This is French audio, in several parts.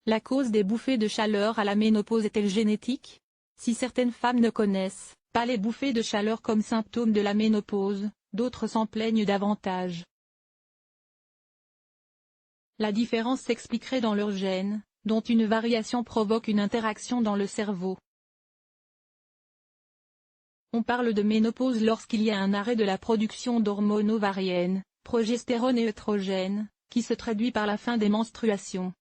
La cause des bouffées de chaleur à la ménopause est-elle génétique? Si certaines femmes ne connaissent pas les bouffées de chaleur comme symptôme de la ménopause, d'autres s'en plaignent davantage. La différence s'expliquerait dans leurs gènes, dont une variation provoque une interaction dans le cerveau. On parle de ménopause lorsqu'il y a un arrêt de la production d'hormones ovariennes, progestérone et œstrogène, qui se traduit par la fin des menstruations.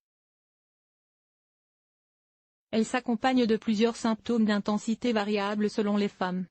Elle s'accompagne de plusieurs symptômes d'intensité variable selon les femmes.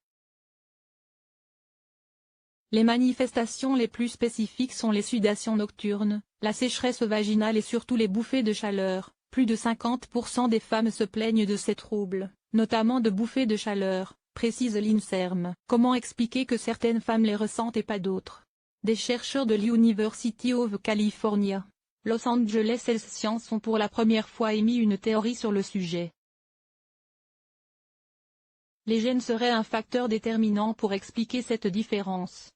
Les manifestations les plus spécifiques sont les sudations nocturnes, la sécheresse vaginale et surtout les bouffées de chaleur. Plus de 50% des femmes se plaignent de ces troubles, notamment de bouffées de chaleur, précise l'INSERM. Comment expliquer que certaines femmes les ressentent et pas d'autres? Des chercheurs de l'University of California, Los Angeles Health Sciences ont pour la première fois émis une théorie sur le sujet. Les gènes seraient un facteur déterminant pour expliquer cette différence.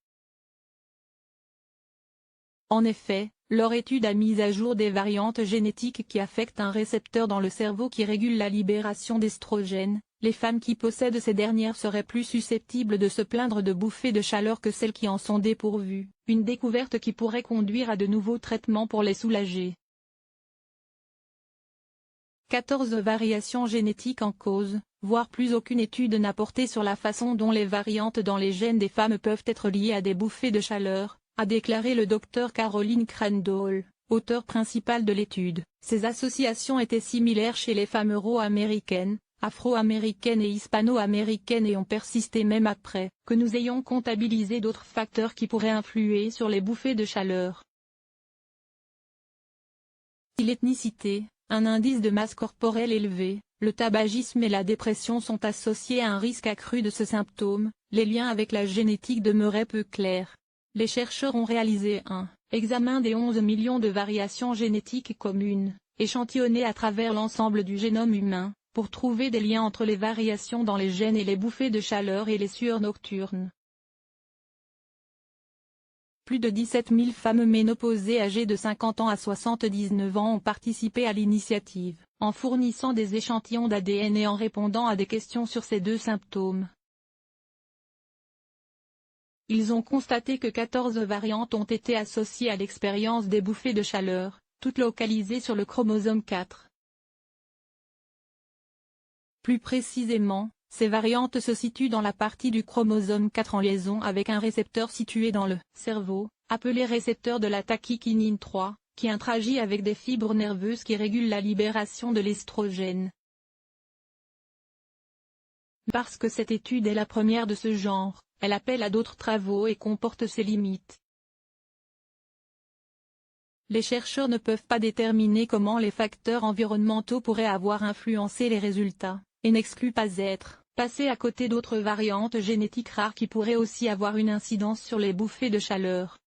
En effet, leur étude a mis à jour des variantes génétiques qui affectent un récepteur dans le cerveau qui régule la libération d'estrogènes. Les femmes qui possèdent ces dernières seraient plus susceptibles de se plaindre de bouffées de chaleur que celles qui en sont dépourvues, une découverte qui pourrait conduire à de nouveaux traitements pour les soulager. 14 variations génétiques en cause, voire plus. Aucune étude n'a porté sur la façon dont les variantes dans les gènes des femmes peuvent être liées à des bouffées de chaleur, a déclaré le Dr Caroline Crandall, auteur principal de l'étude. Ces associations étaient similaires chez les femmes euro-américaines, afro-américaines et hispano-américaines et ont persisté même après que nous ayons comptabilisé d'autres facteurs qui pourraient influer sur les bouffées de chaleur. L'ethnicité, un indice de masse corporelle élevé, le tabagisme et la dépression sont associés à un risque accru de ce symptôme. Les liens avec la génétique demeuraient peu clairs. Les chercheurs ont réalisé un examen des 11 millions de variations génétiques communes, échantillonnées à travers l'ensemble du génome humain, pour trouver des liens entre les variations dans les gènes et les bouffées de chaleur et les sueurs nocturnes. Plus de 17 000 femmes ménopausées âgées de 50 ans à 79 ans ont participé à l'initiative, en fournissant des échantillons d'ADN et en répondant à des questions sur ces deux symptômes. Ils ont constaté que 14 variantes ont été associées à l'expérience des bouffées de chaleur, toutes localisées sur le chromosome 4. Plus précisément, ces variantes se situent dans la partie du chromosome 4 en liaison avec un récepteur situé dans le cerveau, appelé récepteur de la tachykinine 3, qui interagit avec des fibres nerveuses qui régulent la libération de l'estrogène. Parce que cette étude est la première de ce genre, elle appelle à d'autres travaux et comporte ses limites. Les chercheurs ne peuvent pas déterminer comment les facteurs environnementaux pourraient avoir influencé les résultats, et n'excluent pas être passés à côté d'autres variantes génétiques rares qui pourraient aussi avoir une incidence sur les bouffées de chaleur.